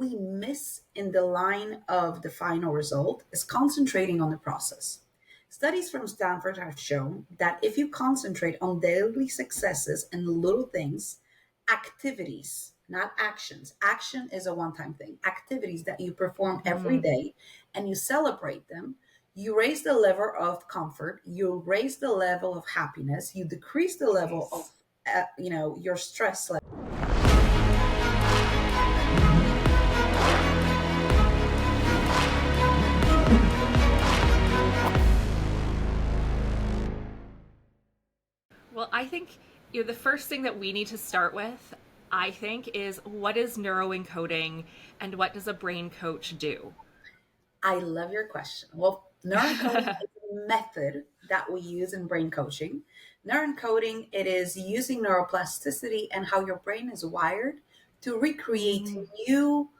only miss in the line of the final result is concentrating on the process. Studies from Stanford have shown that if you concentrate on daily successes and little things, activities, not actions, action is a one time thing, activities that you perform every Hmm. day and you celebrate them, you raise the level of comfort, you raise the level of happiness, you decrease the level of Nice. your stress level. Well, I think the first thing that we need to start with, I think, is what is neuroencoding and what does a brain coach do? I love your question. Well, neuroencoding is a method that we use in brain coaching. Neuroencoding, it is using neuroplasticity and how your brain is wired to recreate Mm. new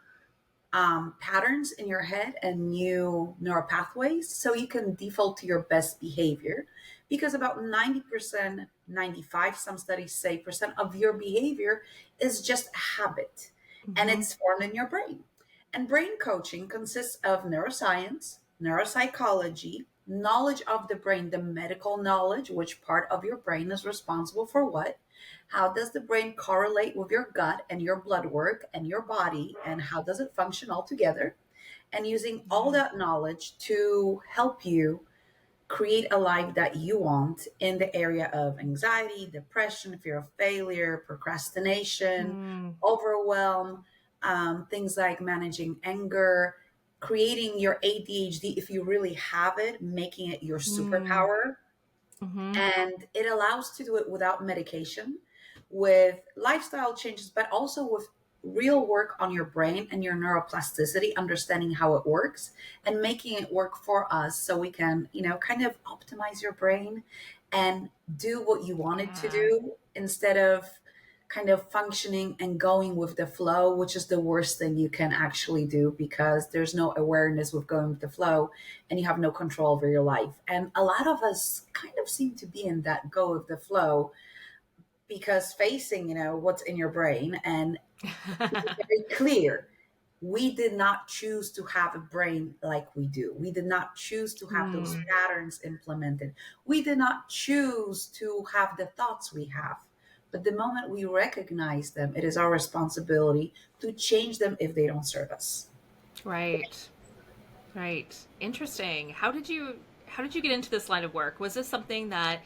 patterns in your head and new neural pathways so you can default to your best behavior. Because about 90%, 95, some studies say percent of your behavior is just a habit and Hmm. it's formed in your brain. And brain coaching consists of neuroscience, neuropsychology, knowledge of the brain, the medical knowledge, which part of your brain is responsible for what, how does the brain correlate with your gut and your blood work and your body? And how does it function all together? And using all Yeah. that knowledge to help you create a life that you want in the area of anxiety, depression, fear of failure, procrastination, Mm. overwhelm, things like managing anger, creating your ADHD if you really have it, making it your Mm. superpower, Hmm. and it allows to do it without medication, with lifestyle changes, but also with real work on your brain and your neuroplasticity, understanding how it works and making it work for us so we can, kind of optimize your brain and do what you want it to Yeah. do instead of kind of functioning and going with the flow, which is the worst thing you can actually do because there's no awareness with going with the flow and you have no control over your life. And a lot of us kind of seem to be in that go with the flow because facing, what's in your brain and being very clear. We did not choose to have a brain like we do. We did not choose to have those Mm. patterns implemented. We did not choose to have the thoughts we have. But the moment we recognize them, it is our responsibility to change them if they don't serve us. Right. Right. Interesting. How did you get into this line of work? Was this something that,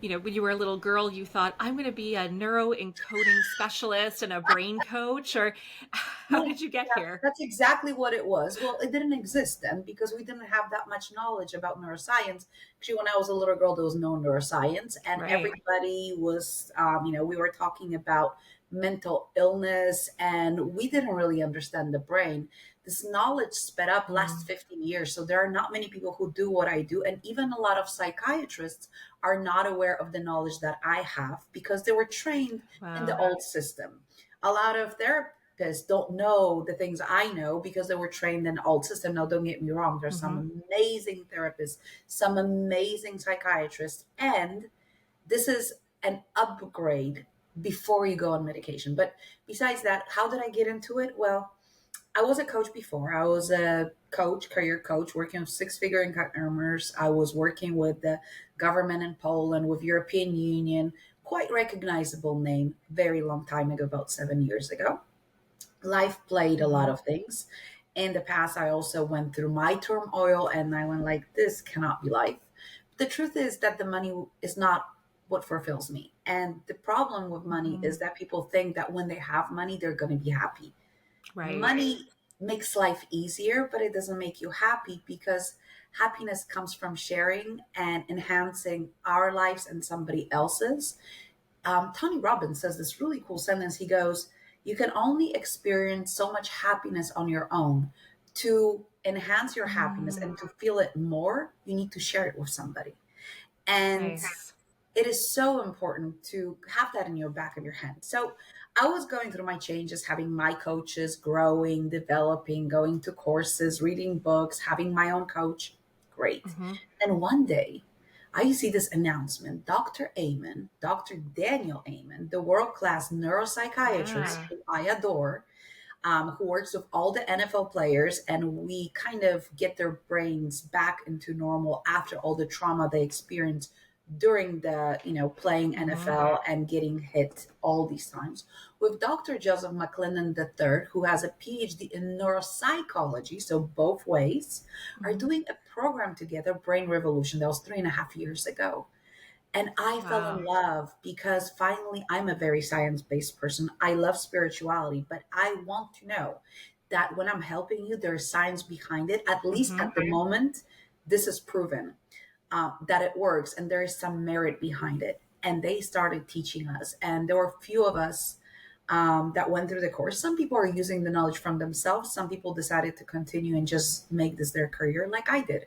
when you were a little girl, you thought, I'm going to be a neuroencoding specialist and a brain coach? Or how No, did you get yeah, here? that's exactly what it was. Well, it didn't exist then because we didn't have that much knowledge about neuroscience. Actually, when I was a little girl, there was no neuroscience, and Right. everybody was, we were talking about mental illness, and we didn't really understand the brain. This knowledge sped up last Mm. 15 years. So there are not many people who do what I do. And even a lot of psychiatrists are not aware of the knowledge that I have because they were trained in the Wow. old system. A lot of therapists don't know the things I know because they were trained in the old system. Now, don't get me wrong, there's Hmm. some amazing therapists, some amazing psychiatrists, and this is an upgrade before you go on medication. But besides that, how did I get into it? Well, I was a coach before. I was a coach, career coach, working with six-figure income earners. I was working with the government in Poland, with European Union, quite recognizable name, very long time ago, about 7 years ago. Life played a lot Hmm. of things. In the past, I also went through my turmoil and I went like, this cannot be life. The truth is that the money is not what fulfills me. And the problem with money Hmm. is that people think that when they have money, they're going to be happy. Right. Money makes life easier, but it doesn't make you happy because happiness comes from sharing and enhancing our lives and somebody else's. Tony Robbins says this really cool sentence. He goes, you can only experience so much happiness on your own. To enhance your happiness Mm. and to feel it more, you need to share it with somebody. And Nice. it is so important to have that in your back of your head. So I was going through my changes, having my coaches, growing, developing, going to courses, reading books, having my own coach. Great. Hmm. And one day I see this announcement. Dr. Amen, Dr. Daniel Amen, the world class neuropsychiatrist Yeah. who I adore, who works with all the NFL players, and we kind of get their brains back into normal after all the trauma they experienced during the playing Mm-hmm. NFL and getting hit all these times. With Dr. Joseph McClendon III, who has a PhD in neuropsychology, so both ways, are Mm-hmm. doing a program together, Brain Revolution. That was 3.5 years ago. And I fell in Wow. love because finally I'm a very science based person. I love spirituality, but I want to know that when I'm helping you, there's science behind it. At least Mm-hmm. at the moment, this is proven that it works and there is some merit behind it. And they started teaching us. And there were a few of us that went through the course. Some people are using the knowledge from themselves, some people decided to continue and just make this their career, like I did,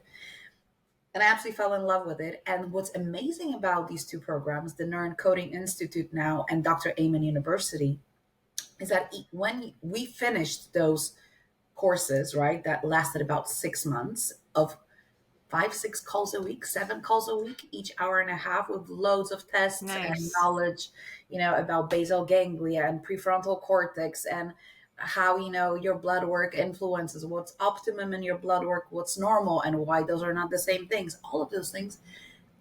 and I absolutely fell in love with it. And what's amazing about these two programs, the Neuroencoding Institute now and Dr. Amen University, is that when we finished those courses, right, that lasted about 6 months of 5, 6 calls a week, 7 calls a week, each hour and a half, with loads of tests and Nice. knowledge, about basal ganglia and prefrontal cortex and how, your blood work influences what's optimum in your blood work, what's normal, and why those are not the same things, all of those things.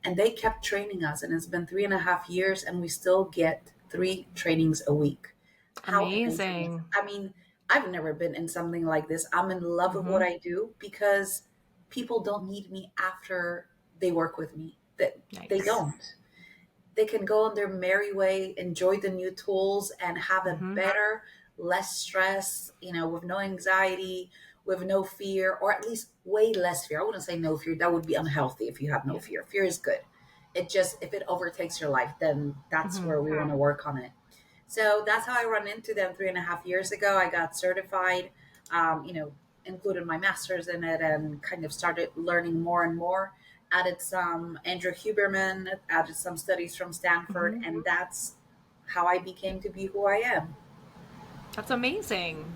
And they kept training us, and it's been 3.5 years, and we still get 3 trainings a week. How amazing is it? Amazing. I mean, I've never been in something like this. I'm in love with what Mm-hmm. I do because people don't need me after they work with me. That they Nice. don't. They can go on their merry way, enjoy the new tools, and have a Mm-hmm. better, less stress, with no anxiety, with no fear, or at least way less fear. I wouldn't say no fear. That would be unhealthy if you have no Yeah. fear. Fear is good. It just, if it overtakes your life, then that's Mm-hmm. where we want to work on it. So that's how I run into them 3.5 years ago. I got certified, um, you know, included my master's in it and kind of started learning more and more. Added some Andrew Huberman, added some studies from Stanford, Mm-hmm. and that's how I became to be who I am. That's amazing.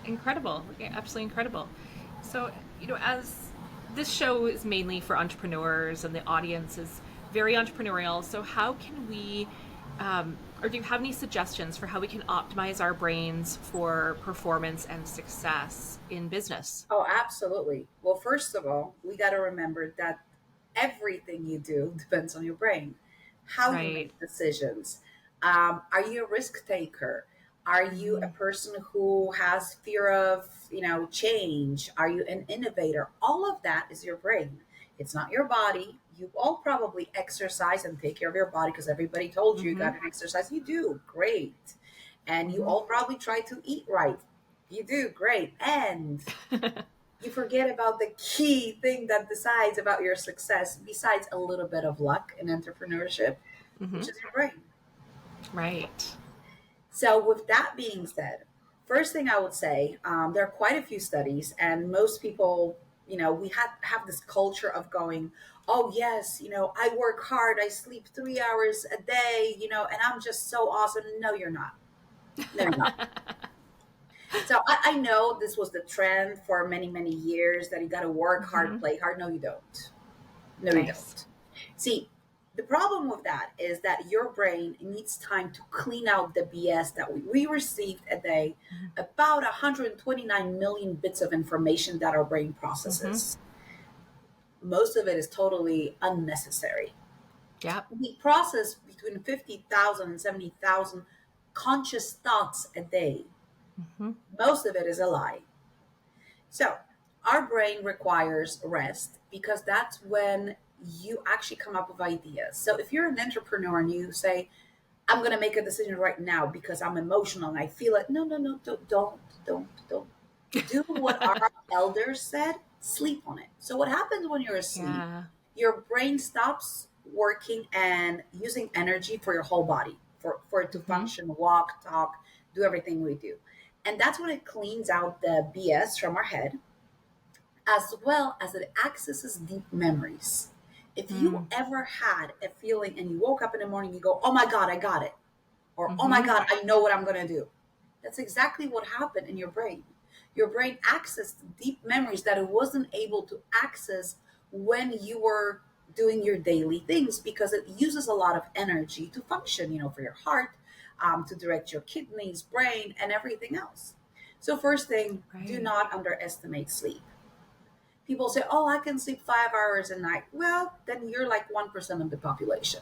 Incredible. Yeah, absolutely incredible. So, as this show is mainly for entrepreneurs and the audience is very entrepreneurial, so how can we, or do you have any suggestions for how we can optimize our brains for performance and success in business? Oh, absolutely. Well, first of all, we got to remember that everything you do depends on your brain, how you Right. make decisions. Are you a risk taker? Are you a Mm-hmm. person who has fear of, change? Are you an innovator? All of that is your brain. It's not your body. You all probably exercise and take care of your body because everybody told you Mm-hmm. got to exercise. You do great, and you Mm-hmm. all probably try to eat right. You do great, and you forget about the key thing that decides about your success, besides a little bit of luck in entrepreneurship, Mm-hmm. which is your brain. Right. So, with that being said, first thing I would say, there are quite a few studies, and most people, we have this culture of going, oh, yes, I work hard, I sleep 3 hours a day, and I'm just so awesome. No, you're not. No, you're not. So I know this was the trend for many, many years that you got to work hard, Mm-hmm. play hard. No, you don't. No, you Nice. don't. See, the problem with that is that your brain needs time to clean out the BS that we received a day, about 129 million bits of information that our brain Mm-hmm. processes. Most of it is totally unnecessary. Yep. We process between 50,000 and 70,000 conscious thoughts a day. Mm-hmm. Most of it is a lie. So, our brain requires rest because that's when you actually come up with ideas. So, if you're an entrepreneur and you say, I'm going to make a decision right now because I'm emotional and I feel it, no, no, no, don't. Do what our elders said, sleep on it. So, what happens when you're asleep? Yeah. Your brain stops working and using energy for your whole body, for it to Mm-hmm. function, walk, talk, do everything we do. And that's when it cleans out the BS from our head, as well as it accesses deep memories. If you Mm. ever had a feeling and you woke up in the morning, you go, oh my God, I got it. Or, oh my Mm-hmm. God, I know what I'm going to do. That's exactly what happened in your brain. Your brain accessed deep memories that it wasn't able to access when you were doing your daily things because it uses a lot of energy to function, for your heart, to direct your kidneys, brain, and everything else. So, first thing, do Right. not underestimate sleep. People say, oh, I can sleep 5 hours a night. Well, then you're like 1% of the population.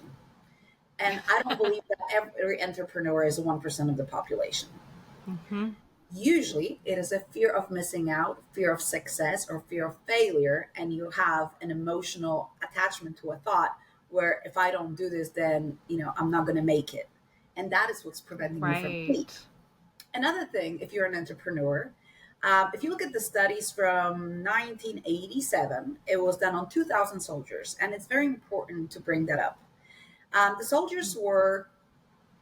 And I don't believe that every entrepreneur is 1% of the population. Mm-hmm. Usually, it is a fear of missing out, fear of success, or fear of failure. And you have an emotional attachment to a thought where if I don't do this, then, I'm not going to make it. And that is what's preventing you from sleep. Right. Another thing, if you're an entrepreneur, if you look at the studies from 1987, it was done on 2,000 soldiers, and it's very important to bring that up. The soldiers were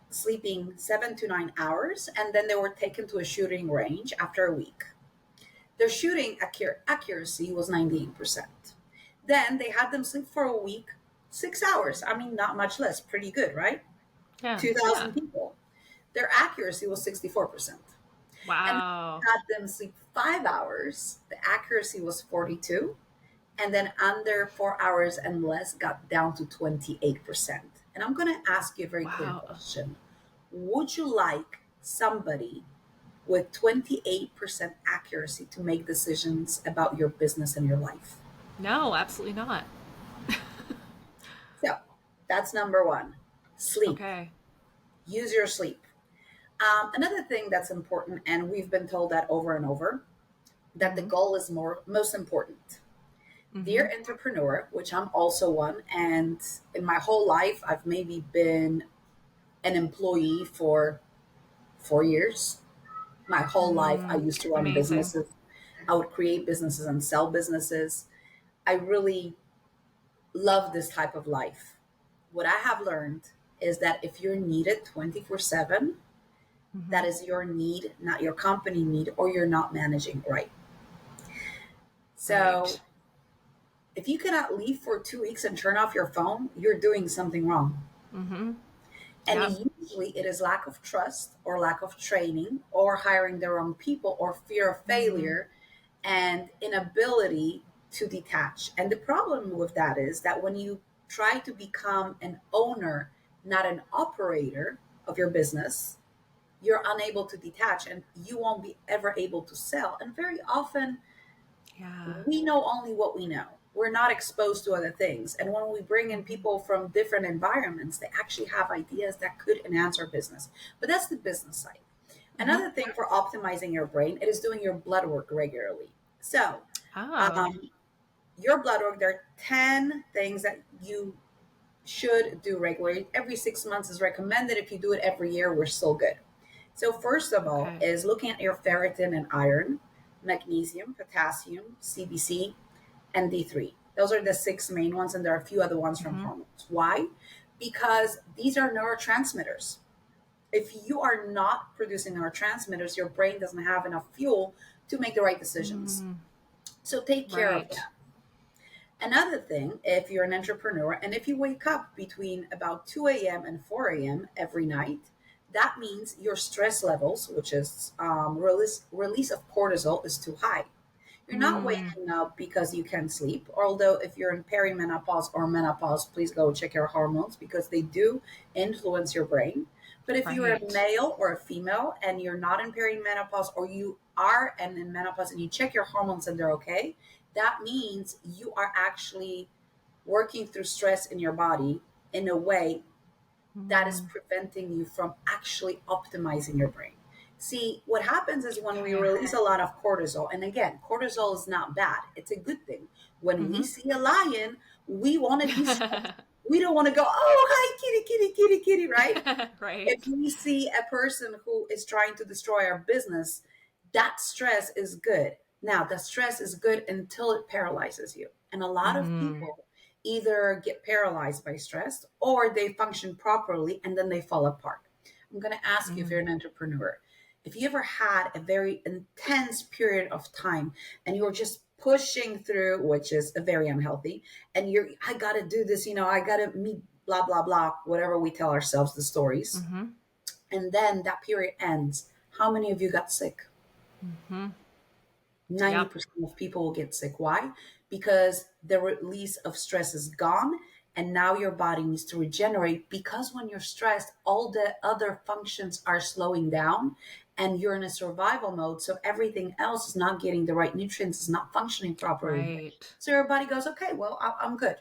sleeping 7 to 9 hours, and then they were taken to a shooting range after a week. Their shooting accuracy was 98%. Then they had them sleep for a week, 6 hours. I mean, not much less, pretty good, right? Yeah. Yeah. 2,000 people. Their accuracy was 64%. And Wow. had them sleep 5 hours, the accuracy was 42. And then under 4 hours and less got down to 28%. And I'm going to ask you a very clear Wow. question. Would you like somebody with 28% accuracy to make decisions about your business and your life? No, absolutely not. So that's number one. Sleep. Okay. Use your sleep. Another thing that's important, and we've been told that over and over, that the Mm-hmm. goal is most important. Mm-hmm. Dear entrepreneur, which I'm also one, and in my whole life, I've maybe been an employee for 4 years. My whole life, I used to run Amazing. businesses. I would create businesses and sell businesses. I really love this type of life. What I have learned is that if you're needed 24/7, Mm-hmm. that is your need, not your company need, or you're not managing right. So Right. if you cannot leave for 2 weeks and turn off your phone, you're doing something wrong. Mm-hmm. And Yep. usually it is lack of trust or lack of training or hiring the wrong people or fear of Mm-hmm. failure and inability to detach. And the problem with that is that when you try to become an owner, not an operator of your business, you're unable to detach and you won't be ever able to sell. And very often Yeah. we know only what we know. We're not exposed to other things. And when we bring in Mm-hmm. people from different environments, they actually have ideas that could enhance our business. But that's the business side. Mm-hmm. Another thing for optimizing your brain, it is doing your blood work regularly. So, Oh. um, your blood work, there are 10 things that you should do regularly. Every 6 months is recommended. If you do it every year, we're still good. So, first of all, Okay. is looking at your ferritin and iron, magnesium, potassium, CBC, and D3. Those are the six main ones, and there are a few other ones from Mm-hmm. hormones. Why? Because these are neurotransmitters. If you are not producing neurotransmitters, your brain doesn't have enough fuel to make the right decisions. Mm, So take care of right. that. Another thing, if you're an entrepreneur and if you wake up between about 2 a.m. and 4 a.m. every night, that means your stress levels, which is release of cortisol, is too high. You're not Mm, waking up because you can't sleep. Although, if you're in perimenopause or menopause, please go check your hormones because they do influence your brain. But if you're a right. male or a female and you're not in perimenopause or you are and in menopause and you check your hormones and they're okay, that means you are actually working through stress in your body in a way that is Mm, preventing you from actually optimizing your brain. See, what happens is when we okay. release a lot of cortisol, and again, cortisol is not bad, it's a good thing. When we Mm-hmm. see a lion, we want to be stressed. We don't want to go, oh, hi, kitty, kitty, kitty, kitty, right? If Right. we see a person who is trying to destroy our business, that stress is good. Now, the stress is good until it paralyzes you. And a lot of Mm-hmm. people either get paralyzed by stress or they function properly and then they fall apart. I'm going to ask you if Mm-hmm. you're an entrepreneur, if you ever had a very intense period of time and you were just pushing through, which is a very unhealthy, and I got to do this, I got to meet blah, blah, blah, whatever we tell ourselves, the stories, Mm-hmm. and then that period ends. How many of you got sick? Mm-hmm. Yep. 90% of people will get sick. Why? Because the release of stress is gone and now your body needs to regenerate because when you're stressed, all the other functions are slowing down and you're in a survival mode. So everything else is not getting the right nutrients, is not functioning properly. Right. So your body goes, okay, well, I'm good.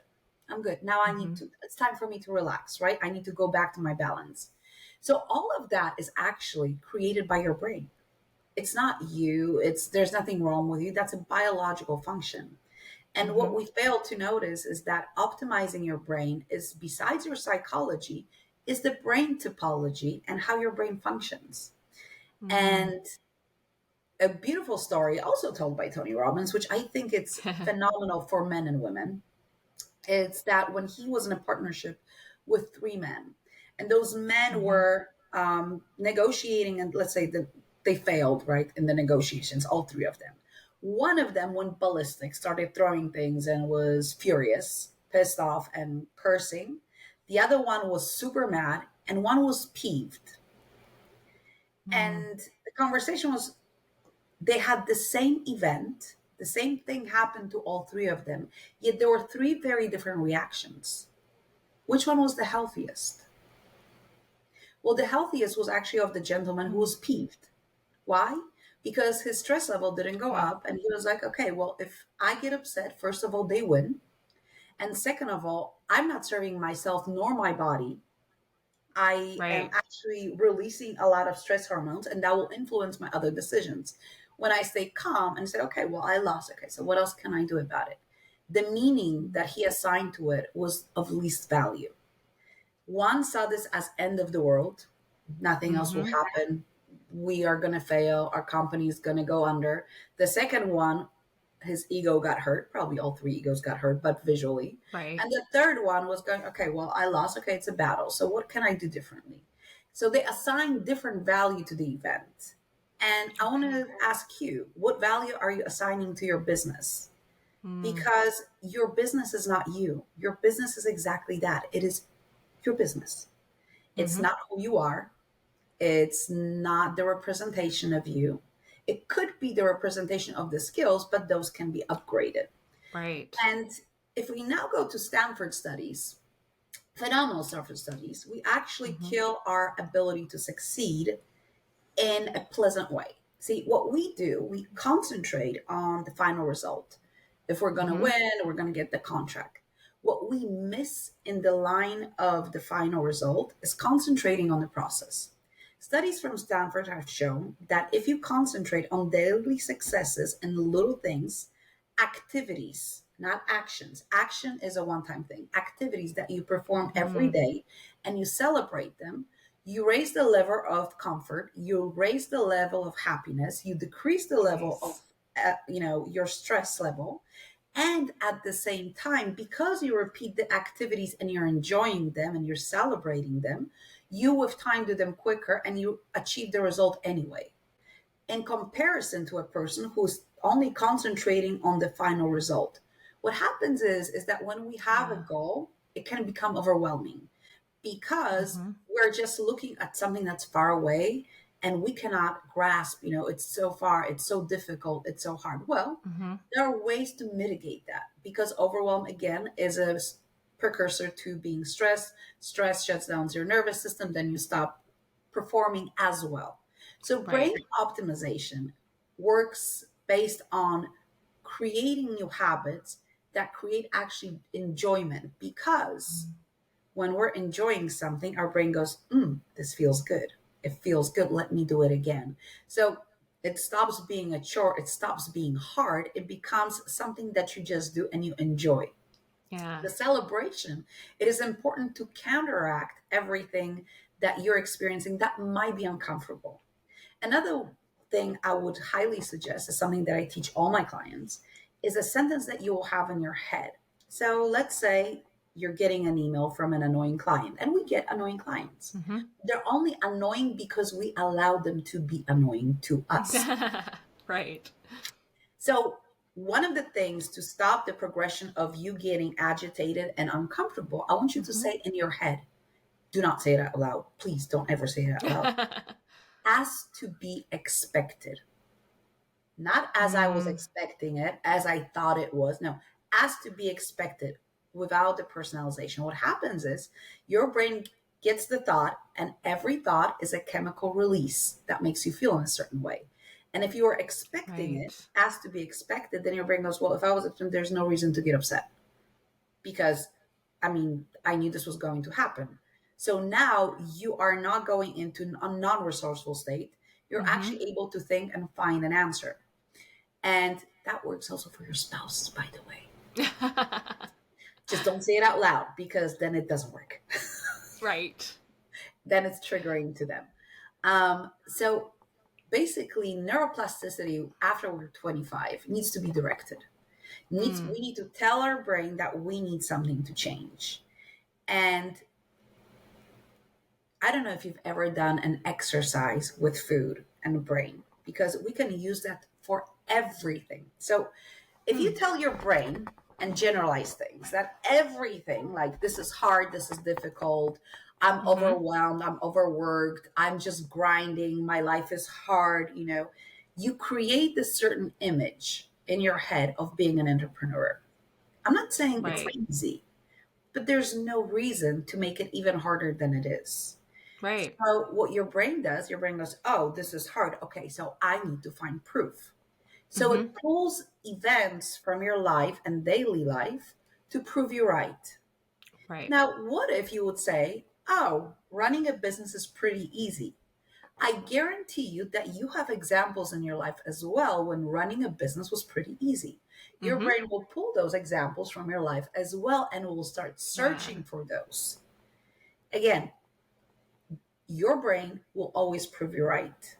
I'm good. Now Mm-hmm. it's time for me to relax, right? I need to go back to my balance. So all of that is actually created by your brain. It's not you. There's nothing wrong with you. That's a biological function. And what Mm-hmm. we fail to notice is that optimizing your brain is, besides your psychology, is the brain topology and how your brain functions. Mm. And a beautiful story also told by Tony Robbins, which I think it's phenomenal for men and women. It's that when he was in a partnership with three men, and those men Mm-hmm. were negotiating, and let's say that they failed, right, in the negotiations, all three of them. One of them went ballistic, started throwing things, and was furious, pissed off, and cursing. The other one was super mad, and one was peeved. Mm. And the conversation was, they had the same event, the same thing happened to all three of them, yet there were three very different reactions. Which one was the healthiest? Well, the healthiest was actually of the gentleman who Mm. was peeved. Why? Because his stress level didn't go Okay. up, and he was like, okay, well, if I get upset, first of all, they win. And second of all, I'm not serving myself nor my body. I am Right. actually releasing a lot of stress hormones, and that will influence my other decisions. When I stay calm and say, okay, well, I lost. Okay, so what else can I do about it? The meaning Mm. that he assigned to it was of least value. One saw this as end of the world. Nothing else will Mm-hmm. happen. We are going to fail. Our company is going to go under. The second one, his ego got hurt. Probably all three egos got hurt, but visually. Right. And the third one was going, okay, well, I lost. Okay, it's a battle. So what can I do differently? So they assign different value to the event. And I want Okay. to ask you, what value are you assigning to your business? Mm. Because your business is not you. Your business is exactly that. It is your business. It's Mm-hmm. not who you are. It's not the representation of you. It could be the representation of the skills, but those can be upgraded. Right. And if we now go to Stanford studies, phenomenal Stanford studies, we actually Mm-hmm. kill our ability to succeed in a pleasant way. See, what we do, we concentrate on the final result. If we're going to Mm-hmm. win, we're going to get the contract. What we miss in the line of the final result is concentrating on the process. Studies from Stanford have shown that if you concentrate on daily successes and little things, activities, not actions, action is a one time thing, activities that you perform every Mm-hmm. day and you celebrate them, you raise the level of comfort, you raise the level of happiness, you decrease the level of Nice. your stress level, and at the same time, because you repeat the activities and you're enjoying them and you're celebrating them, you with time do them quicker and you achieve the result anyway, in comparison to a person who's only concentrating on the final result. What happens is that when we have a Yeah. goal, it can become overwhelming because Mm-hmm. we're just looking at something that's far away and we cannot grasp, it's so far, it's so difficult, it's so hard. Well, Mm-hmm. there are ways to mitigate that because overwhelm, again, is a precursor to being stressed. Stress shuts down your nervous system, then you stop performing as well. So, brain Right. optimization works based on creating new habits that create actually enjoyment, because Mm. when we're enjoying something, our brain goes, this feels good. It feels good. Let me do it again. So it stops being a chore. It stops being hard. It becomes something that you just do and you enjoy. Yeah. The celebration, it is important to counteract everything that you're experiencing that might be uncomfortable. Another thing I would highly suggest is something that I teach all my clients is a sentence that you will have in your head. So let's say you're getting an email from an annoying client, and we get annoying clients. Mm-hmm. They're only annoying because we allow them to be annoying to us. Right. So, one of the things to stop the progression of you getting agitated and uncomfortable, I want you to Mm-hmm. say in your head, do not say it out loud. Please don't ever say it out loud. As to be expected. Not as I was Mm. expecting it, as I thought it was. No, as to be expected, without the personalization. What happens is your brain gets the thought, and every thought is a chemical release that makes you feel in a certain way. And if you are expecting it Right. as to be expected, then your brain goes, well, if I was upset, there's no reason to get upset because, I mean, I knew this was going to happen. So now you are not going into a non resourceful state. You're Mm-hmm. actually able to think and find an answer. And that works also for your spouse, by the way. Just don't say it out loud because then it doesn't work. Right. Then it's triggering to them. So basically, neuroplasticity after we're 25 needs to be directed. Mm. We need to tell our brain that we need something to change. And I don't know if you've ever done an exercise with food and brain, because we can use that for everything. So if you Mm. tell your brain and generalize things that everything, like this is hard, this is difficult, I'm Mm-hmm. overwhelmed, I'm overworked, I'm just grinding, my life is hard, you create this certain image in your head of being an entrepreneur. I'm not saying it's Right. easy, but there's no reason to make it even harder than it is. Right. So what your brain does, your brain goes, oh, this is hard. Okay, so I need to find proof. So Mm-hmm. it pulls events from your life and daily life to prove you right. Right. Now, what if you would say, oh, running a business is pretty easy? I guarantee you that you have examples in your life as well when running a business was pretty easy. Your Mm-hmm. brain will pull those examples from your life as well and will start Yeah. searching for those. Again, your brain will always prove you right.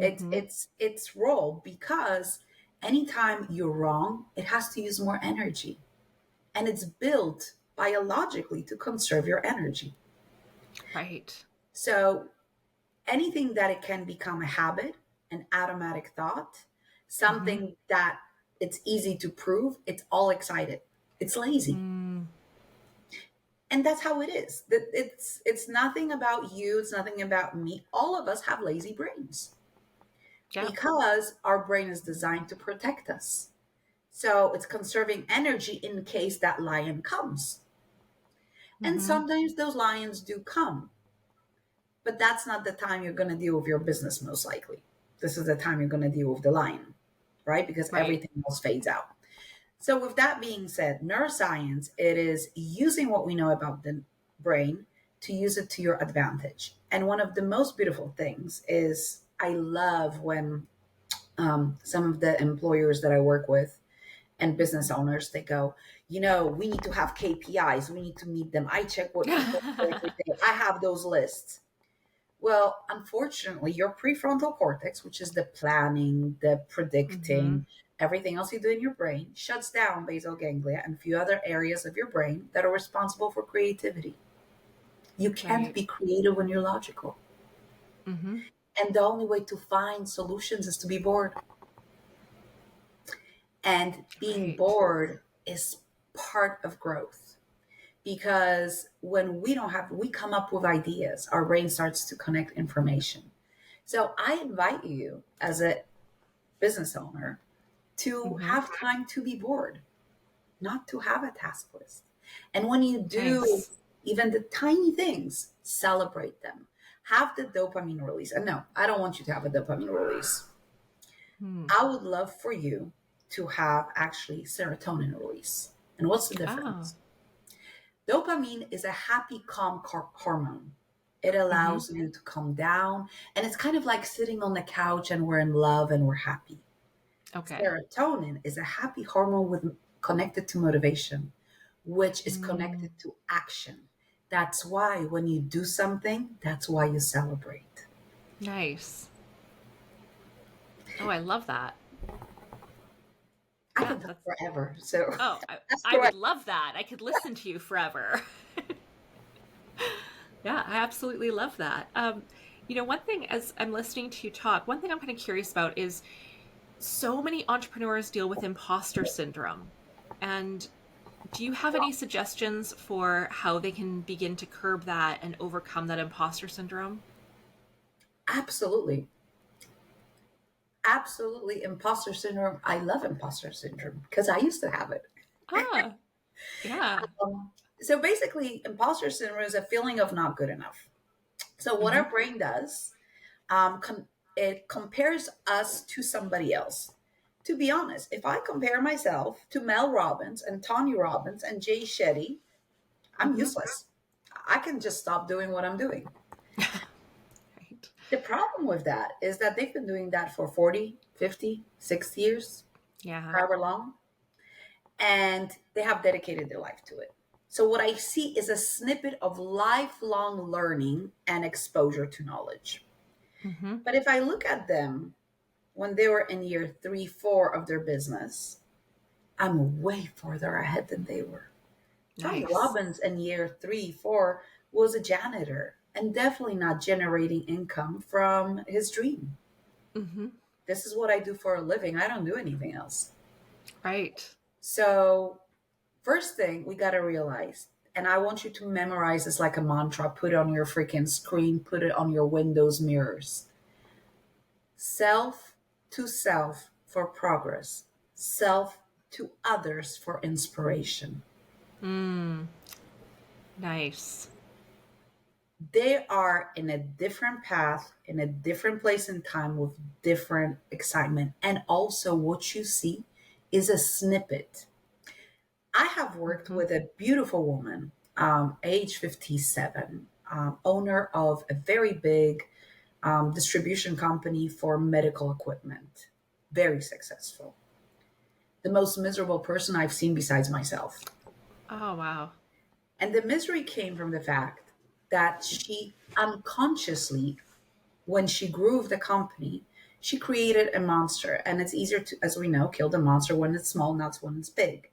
It's Mm-hmm. it's its role because anytime you're wrong, it has to use more energy. And it's built biologically to conserve your energy. Right. So anything that it can become a habit, an automatic thought, Mm-hmm. something that it's easy to prove, it's all excited. It's lazy. Mm. And that's how it is. It's nothing about you, it's nothing about me. All of us have lazy brains Yeah. because our brain is designed to protect us. So it's conserving energy in case that lion comes. And Mm-hmm. sometimes those lions do come, but that's not the time you're going to deal with your business, most likely. This is the time you're going to deal with the lion, right? Because Right. everything else fades out. So, with that being said, neuroscience, it is using what we know about the brain to use it to your advantage. And one of the most beautiful things is I love when some of the employers that I work with and business owners, they go, we need to have KPIs, we need to meet them. I check what people do every day, I have those lists. Well, unfortunately, your prefrontal cortex, which is the planning, the Mm-hmm. predicting, everything else you do in your brain, shuts down basal ganglia and a few other areas of your brain that are responsible for creativity. You can't Right. be creative when you're logical. Mm-hmm. And the only way to find solutions is to be bored. And being Right. bored is part of growth because when we come up with ideas, our brain starts to connect information. So I invite you as a business owner to Mm-hmm. have time to be bored, not to have a task list. And when you do Nice. even the tiny things, celebrate them. Have the dopamine release. And no, I don't want you to have a dopamine release. Hmm. I would love for you to have actually serotonin release. And what's the Oh. difference? Dopamine is a happy, calm hormone. It Mm-hmm. allows you to calm down. And it's kind of like sitting on the couch and we're in love and we're happy. Okay. Serotonin is a happy hormone connected to motivation, which is Mm. connected to action. That's why when you do something, that's why you celebrate. Nice. Oh, I love that. I Yeah, can talk that's forever. So oh, that's I correct. would love that. I could listen to you forever. Yeah, I absolutely love that. One thing as I'm listening to you talk, one thing I'm kind of curious about is so many entrepreneurs deal with imposter syndrome. And do you have any suggestions for how they can begin to curb that and overcome that imposter syndrome? Absolutely. Absolutely. Imposter syndrome. I love imposter syndrome because I used to have it. Ah, yeah. So basically, imposter syndrome is a feeling of not good enough. So what Mm-hmm. our brain does, it compares us to somebody else. To be honest, if I compare myself to Mel Robbins and Tanya Robbins and Jay Shetty, I'm Mm-hmm. useless. I can just stop doing what I'm doing. Right. The problem with that is that they've been doing that for 40, 50, 60 years, Yeah. however long, and they have dedicated their life to it. So, what I see is a snippet of lifelong learning and exposure to knowledge. Mm-hmm. But if I look at them when they were in year three, four of their business, I'm way further ahead than they were. Tony Nice. Robbins in year three, four was a janitor and definitely not generating income from his dream. Mm-hmm. This is what I do for a living. I don't do anything else. Right. So, first thing we got to realize, and I want you to memorize this like a mantra, put it on your freaking screen, put it on your Windows mirrors. Self to self for progress, self to others for inspiration. Mm. Nice. They are in a different path, in a different place in time with different excitement. And also, what you see is a snippet. I have worked Mm-hmm. with a beautiful woman, age 57, owner of a very big distribution company for medical equipment, very successful. The most miserable person I've seen besides myself. Oh, wow. And the misery came from the fact that she unconsciously, when she grew the company, she created a monster. And it's easier to, as we know, kill the monster when it's small, not when it's big.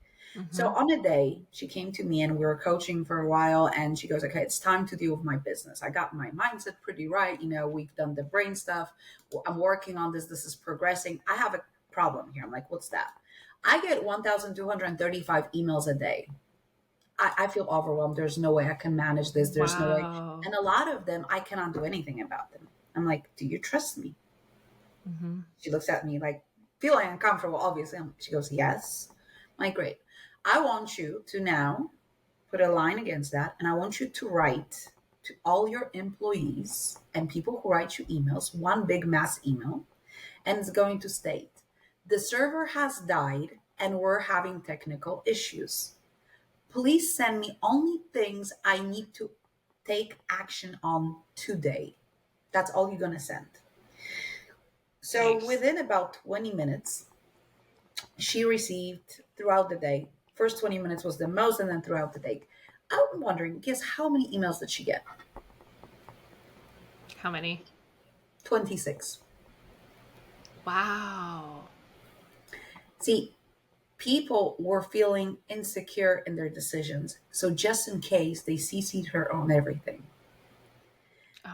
So Mm-hmm. on a day, she came to me and we were coaching for a while. And she goes, okay, it's time to deal with my business. I got my mindset pretty right. You know, we've done the brain stuff. I'm working on this. This is progressing. I have a problem here. I'm like, what's that? I get 1,235 emails a day. I feel overwhelmed. There's no way I can manage this. There's no way. Wow. And a lot of them, I cannot do anything about them. I'm like, do you trust me? Mm-hmm. She looks at me like, feeling uncomfortable, obviously. She goes, yes. I'm like, great. I want you to now put a line against that. And I want you to write to all your employees and people who write you emails, one big mass email. And it's going to state, the server has died and we're having technical issues. Please send me only things I need to take action on today. That's all you're going to send. So Nice. within about 20 minutes, she received throughout the day. First 20 minutes was the most, and then throughout the day. I'm wondering, guess how many emails did she get? How many? 26. Wow. See, people were feeling insecure in their decisions. So just in case, they CC'd her on everything.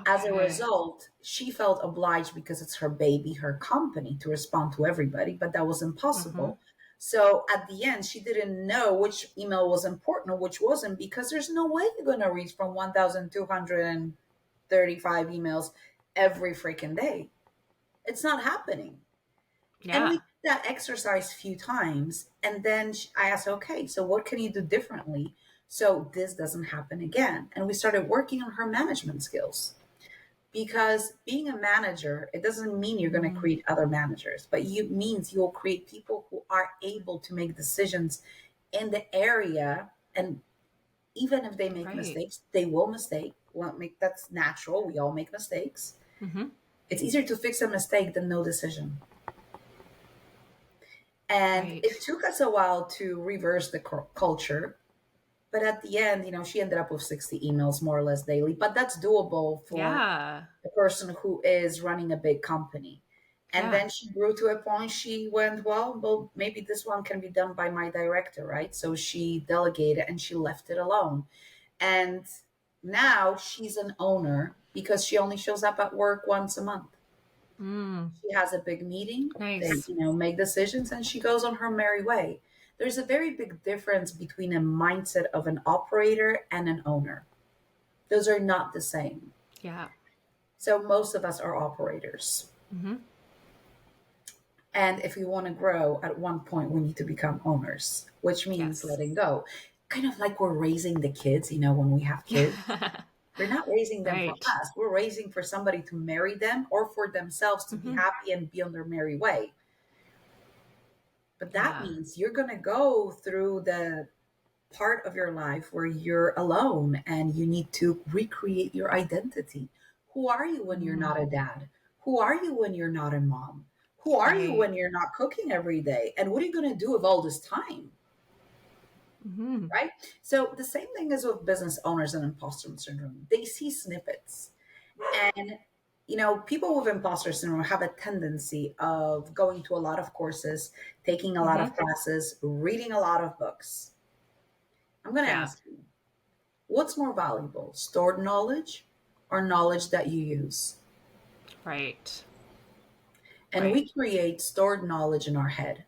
As a Okay. result, she felt obliged because it's her baby, her company, to respond to everybody, but that was Mm-hmm. impossible. So at the end, she didn't know which email was important or which wasn't because there's no way you're going to reach from 1,235 emails every freaking day. It's not happening. And we Yeah. did that exercise a few times. And then I asked, okay, so what can you do differently so this doesn't happen again? And we started working on her management skills because being a manager, it doesn't mean you're going to Mm. create other managers, but you means you'll create people who are able to make decisions in the area. And even if they make Right. mistakes, they will mistake won't make that's natural, we all make mistakes. Mm-hmm. It's easier to fix a mistake than no decision. And Right. it took us a while to reverse the culture. But at the end, she ended up with 60 emails more or less daily. But that's doable for Yeah. a person who is running a big company. And Yeah. then she grew to a point, she went, well, maybe this one can be done by my director, right? So she delegated and she left it alone. And now she's an owner because she only shows up at work once a month. Mm. She has a big meeting, they, Nice. make decisions, and she goes on her merry way. There's a very big difference between a mindset of an operator and an owner. Those are not the same. Yeah. So most of us are operators. Mm-hmm. And if we want to grow, at one point we need to become owners, which means Yes. letting go. kind of like we're raising the kids, when we have kids. We're not raising them for Right. us. We're raising for somebody to marry them or for themselves to be Hmm. happy and be on their merry way. But that Yeah. means you're going to go through the part of your life where you're alone and you need to recreate your identity. Who are you when you're Mm, not a dad? Who are you when you're not a mom? Who are you right. when you're not cooking every day? And what are you going to do with all this time? Hmm. Right? So the same thing is with business owners and imposter syndrome. They see snippets. And people with imposter syndrome have a tendency of going to a lot of courses, taking a lot Hmm. of classes, reading a lot of books. I'm going to Yeah. ask you, what's more valuable, stored knowledge or knowledge that you use? Right. And Right. we create stored knowledge in our head.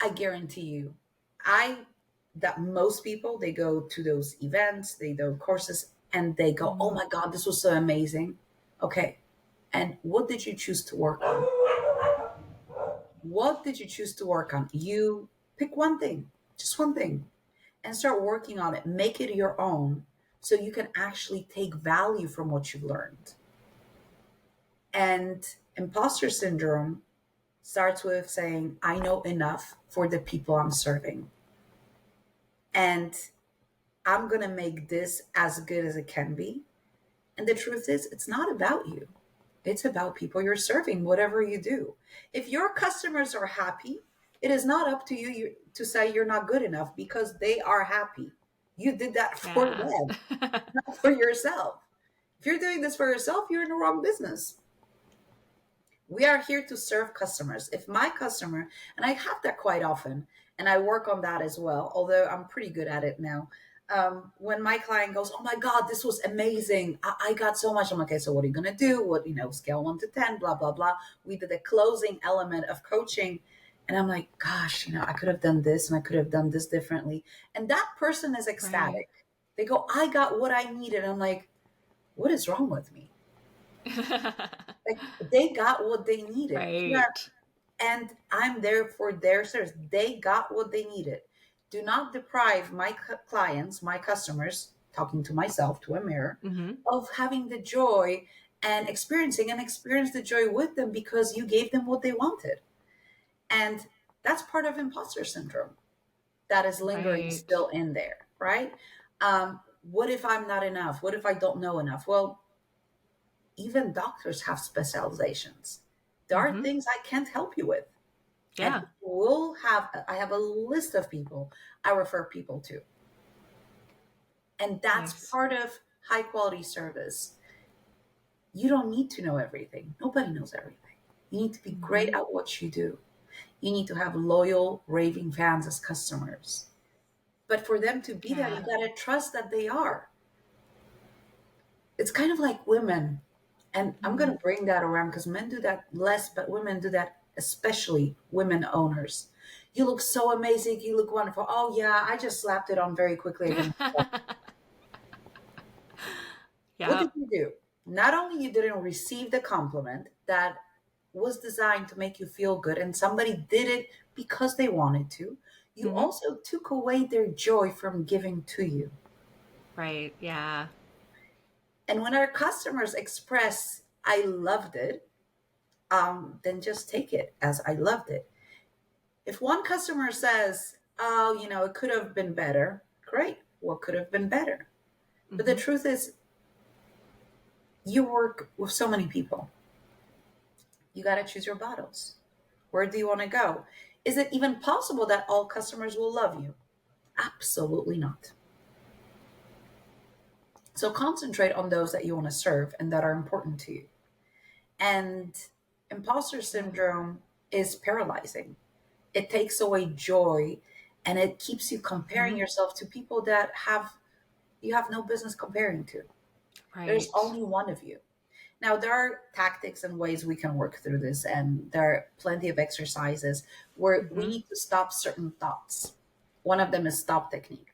I guarantee you, I that most people, they go to those events, they do courses, and they go, "Oh Mm. my God, this was so amazing." Okay, and what did you choose to work on? What did you choose to work on? You pick one thing, just one thing, and start working on it. Make it your own, so you can actually take value from what you've learned. And imposter syndrome starts with saying, I know enough for the people I'm serving. And I'm going to make this as good as it can be. And the truth is, it's not about you, it's about people you're serving, whatever you do. If your customers are happy, it is not up to you to say you're not good enough because they are happy. You did that for Yeah. them, not for yourself. If you're doing this for yourself, you're in the wrong business. We are here to serve customers. If my customer, and I have that quite often, and I work on that as well, although I'm pretty good at it now. When my client goes, "Oh my God, this was amazing. I got so much." I'm like, "Okay, so what are you going to do? What, scale 1 to 10, blah, blah, blah." We did a closing element of coaching. And I'm like, gosh, I could have done this and I could have done this differently. And that person is Right. ecstatic. They go, "I got what I needed." I'm like, what is wrong with me? Like, they got what they needed. Right. And I'm there for their service. They got what they needed. Do not deprive my clients, my customers, talking to myself, to a mirror, Hmm. of having the joy and experience the joy with them because you gave them what they wanted. And that's part of imposter syndrome that is lingering Right. still in there, right? What if I'm not enough? What if I don't know enough? Well, even doctors have specializations. There are Hmm. things I can't help you with. And Yeah. I have a list of people I refer people to. And that's Nice. part of high quality service. You don't need to know everything. Nobody knows everything. You need to be great Hmm. at what you do. You need to have loyal, raving fans as customers. But for them to be there, you Yeah. got to trust that they are. It's kind of like women. And I'm going Mm. to bring that around because men do that less, but women do that, especially women owners. You look so amazing. You look wonderful. Oh, yeah, I just slapped it on very quickly. I didn't. What did Yep. you do? Not only you didn't receive the compliment that was designed to make you feel good, and somebody did it because they wanted to, you Hmm. also took away their joy from giving to you. Right. Yeah. And when our customers express, I loved it, then just take it as I loved it. If one customer says, oh, it could have been better, great. What could have been better? But the Hmm. truth is, you work with so many people. You got to choose your battles. Where do you want to go? Is it even possible that all customers will love you? Absolutely not. So concentrate on those that you want to serve and that are important to you. And imposter Yeah. syndrome is paralyzing. It takes away joy and it keeps you comparing Hmm. yourself to people that you have no business comparing to. There's Right. only one of you. Now, there are tactics and ways we can work through this, and there are plenty of exercises where we Hmm. need to stop certain thoughts. One of them is stop technique.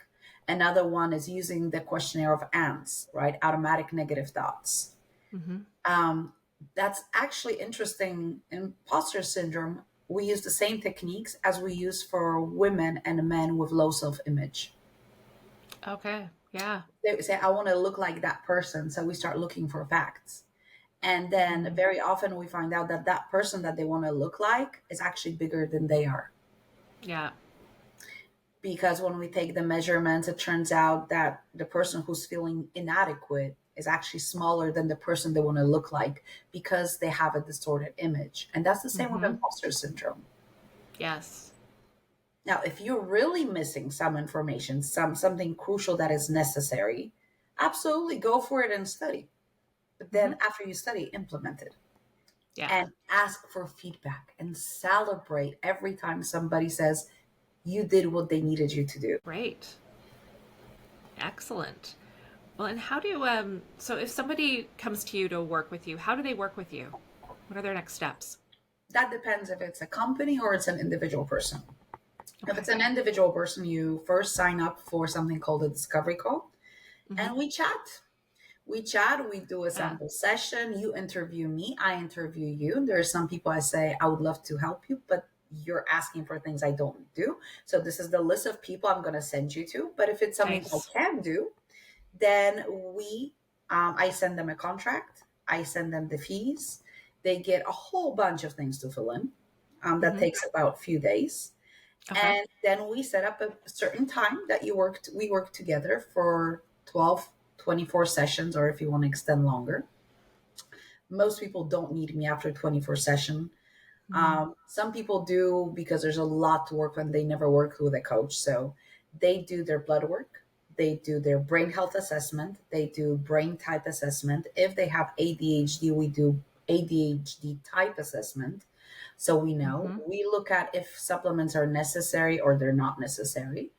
Another one is using the questionnaire of ants, right? Automatic negative thoughts. Hmm. Um, that's actually interesting. In imposter syndrome, we use the same techniques as we use for women and men with low self image. Okay. Yeah. They say, I want to look like that person. So we start looking for facts. And then Mm. very often we find out that that person that they want to look like is actually bigger than they are. Yeah. Because when we take the measurements, it turns out that the person who's feeling inadequate is actually smaller than the person they want to look like because they have a distorted image. And that's the same with Mm-hmm. imposter syndrome. Yes. Now, if you're really missing some information, something crucial that is necessary, absolutely go for it and study. But Mm-hmm. then after you study, implement it Yeah. and ask for feedback and celebrate every time somebody says you did what they needed you to do. Great. Excellent. Well, and how do so if somebody comes to you to work with you, how do they work with you? What are their next steps? That depends if it's a company or it's an individual person. If Okay. it's an individual person, you first sign up for something called a discovery call Mm-hmm. and we chat. We chat, we do a Yeah. sample session. You interview me, I interview you. There are some people I say, I would love to help you, but you're asking for things I don't do. So this is the list of people I'm going to send you to. But if it's something I Nice. can do, then I send them a contract. I send them the fees. They get a whole bunch of things to fill in. That Mm-hmm. takes about a few days. Okay. And then we set up a certain time that we work together for 12, 24 sessions, or if you want to extend longer. Most people don't need me after 24 session. Mm. Some people do because there's a lot to work on. They never worked with a coach. So they do their blood work. They do their brain health assessment. They do brain type assessment. If they have ADHD, we do ADHD type assessment. So we know, Mm-hmm. we look at if supplements are necessary or they're not necessary.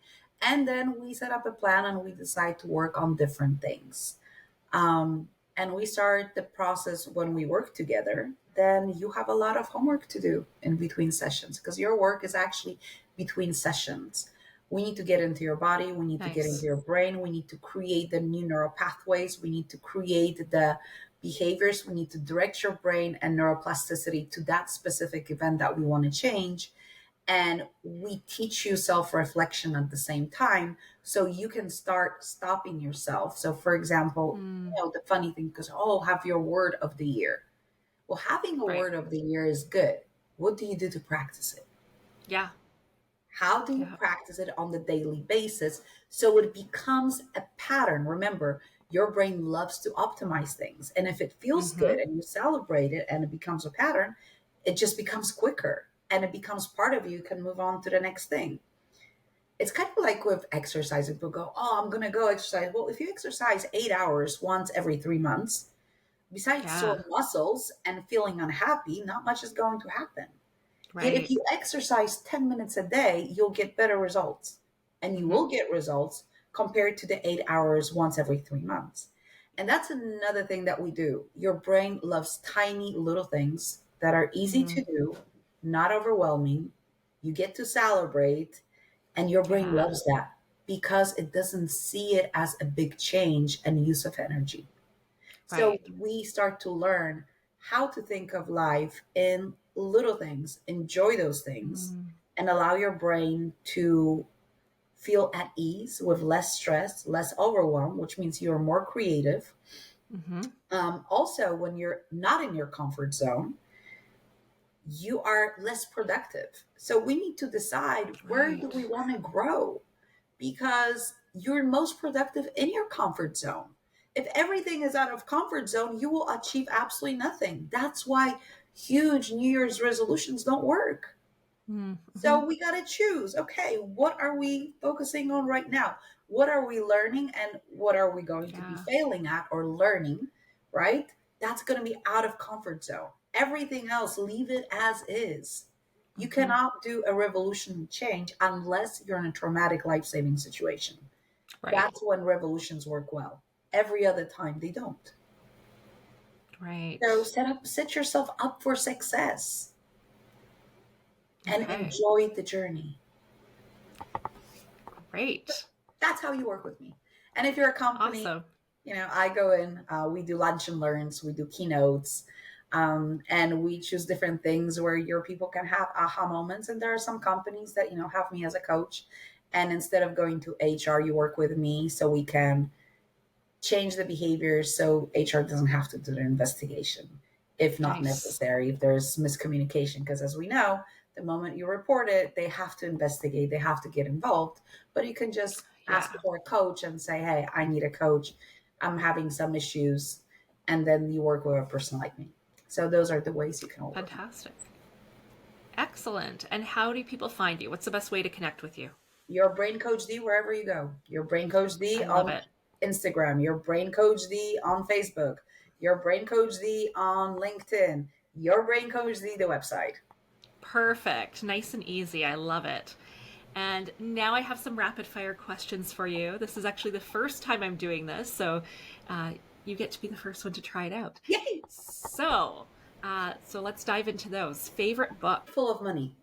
And then we set up a plan and we decide to work on different things. And we start the process when we work together. Then you have a lot of homework to do in between sessions because your work is actually between sessions. We need to get into your body, we need to get into Nice. your brain, we need to create the new neural pathways, we need to create the behaviors, we need to direct your brain and neuroplasticity to that specific event that we want to change. And we teach you self reflection at the same time so you can start stopping yourself. So, for example, Mm. the funny thing, because, oh, have your word of the year. Well, having a Right. word of the year is good. What do you do to practice it? Yeah. How do you Yeah. practice it on the daily basis so it becomes a pattern? Remember, your brain loves to optimize things. And if it feels Mm-hmm. good and you celebrate it and it becomes a pattern, it just becomes quicker and it becomes part of you, can move on to the next thing. It's kind of like with exercise. People go, oh, I'm going to go exercise. Well, if you exercise 8 hours once every 3 months, besides Yeah. sore muscles and feeling unhappy, not much is going to happen. Yet if Right. you exercise 10 minutes a day, you'll get better results. And you Mm-hmm. will get results compared to the 8 hours once every 3 months. And that's another thing that we do. Your brain loves tiny little things that are easy Mm. to do, not overwhelming. You get to celebrate, and your brain Yeah. loves that because it doesn't see it as a big change and use of energy. So Right. we start to learn how to think of life in little things, enjoy those things, Mm. and allow your brain to feel at ease with less stress, less overwhelm, which means you're more creative. Mm-hmm. Also, when you're not in your comfort zone, you are less productive. So we need to decide, where do Right. we want to grow? Because you're most productive in your comfort zone. If everything is out of comfort zone, you will achieve absolutely nothing. That's why huge New Year's resolutions don't work. Mm-hmm. So we got to choose. Okay, what are we focusing on right now? What are we learning and what are we going to be Yeah. failing at or learning, right? That's going to be out of comfort zone. Everything else, leave it as is. You Mm-hmm. cannot do a revolution change unless you're in a traumatic life-saving situation. Right. That's when revolutions work well. Every other time they don't. Right. So set yourself up for success and Okay. enjoy the journey. Great. That's how you work with me. And if you're a company, Awesome. I go in, we do lunch and learns, we do keynotes, and we choose different things where your people can have aha moments. And there are some companies that, have me as a coach And instead of going to HR, you work with me so we can change the behavior so HR doesn't have to do the investigation if not Nice. necessary, if there's miscommunication. Because as we know, the moment you report it, they have to investigate, they have to get involved. But you can just ask Yeah. for a coach and say, hey, I need a coach. I'm having some issues. And then you work with a person like me. So those are the ways you can all work. Fantastic. Excellent. And how do people find you? What's the best way to connect with you? Your Brain Coach D wherever you go. Your Brain Coach D I love on it. Instagram. Your Brain Coach D on Facebook. Your Brain Coach D on LinkedIn. Your Brain Coach D the website. Perfect. Nice and easy. I love it. And now I have some rapid fire questions for you. This is actually the first time I'm doing this, so uh, you get to be the first one to try it out. Yay! So let's dive into those. Favorite book? Full of money.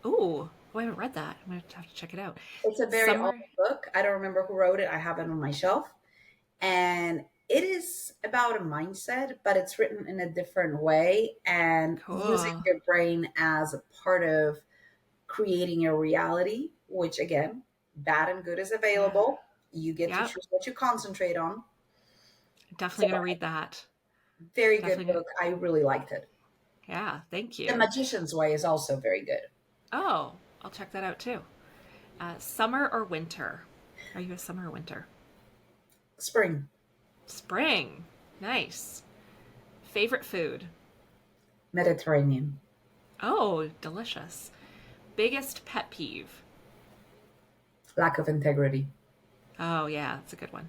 Ooh, oh, I haven't read that. I'm gonna have to check it out. It's a very old Summer. book. I don't remember who wrote it. I have it on my shelf. And it is about a mindset, but it's written in a different way and using Cool. your brain as a part of creating your reality, which again, bad and good is Yeah. available. You get to Yep. choose what you concentrate on. Definitely So, gonna read that. very good Definitely. book. I really liked it. Yeah. Thank The you. Magician's Way is also very good. Oh, I'll check that out too. Summer or winter? Are you a summer or winter? Spring, Spring. Nice. Favorite food? Mediterranean, Oh, delicious. Biggest pet peeve? lack of integrity. Oh, yeah, that's a good one.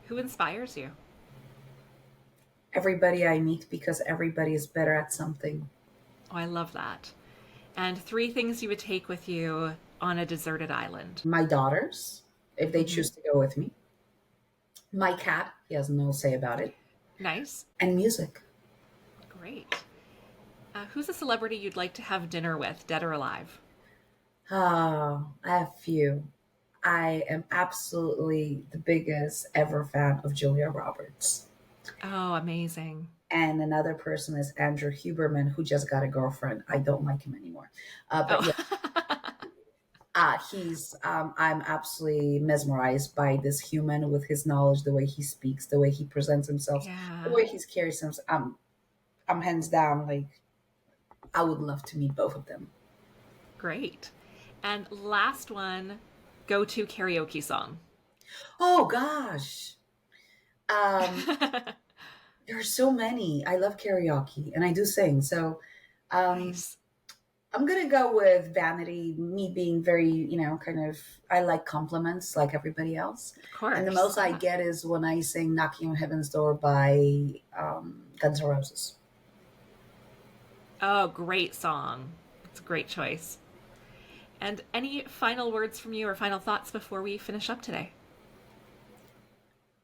Who inspires you? Everybody I meet because everybody is better at something. Oh, I love that. And three things you would take with you on a deserted island. My daughters, if they Hmm. choose to go with me. My cat, he has no say about it. Nice. And music. Great. Who's a celebrity you'd like to have dinner with, dead or alive? Oh, I have few. I am absolutely the biggest ever fan of Julia Roberts. Oh, amazing. And another person is Andrew Huberman, who just got a girlfriend. I don't like him anymore. But Oh, yeah, he's, I'm absolutely mesmerized by this human with his knowledge, the way he speaks, the way he presents himself, the yeah. way he carries himself. I'm hands down, like, I would love to meet both of them. Great. And last one, go to karaoke song. Oh gosh. Um, there are so many. I love karaoke and I do sing. So um, Nice. I'm going to go with Vanity, me being very, kind of, I like compliments like everybody else. Of And the course. most I Yeah. get is when I sing Knocking on Heaven's Door by Guns N' Roses. Oh, great song. It's a great choice. And any final words from you or final thoughts before we finish up today?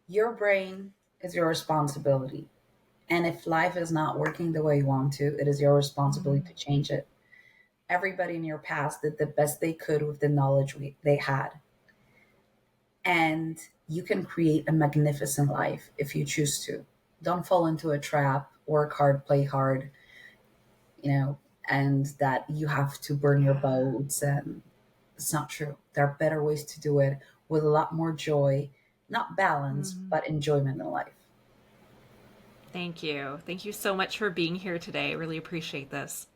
Your brain is your responsibility. And if life is not working the way you want to, it is your responsibility Mm, to change it. Everybody in your past did the best they could with the knowledge they had. And you can create a magnificent life if you choose to. Don't fall into a trap, work hard, play hard, you know, and that you have to burn your yeah. boats. And it's not true. There are better ways to do it with a lot more joy, not balance, Mm, but enjoyment in life. thank you. Thank you so much for being here today. I really appreciate this.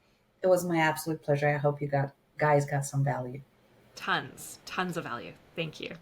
It was my absolute pleasure. I hope you guys got some value. Tons of value. Thank you.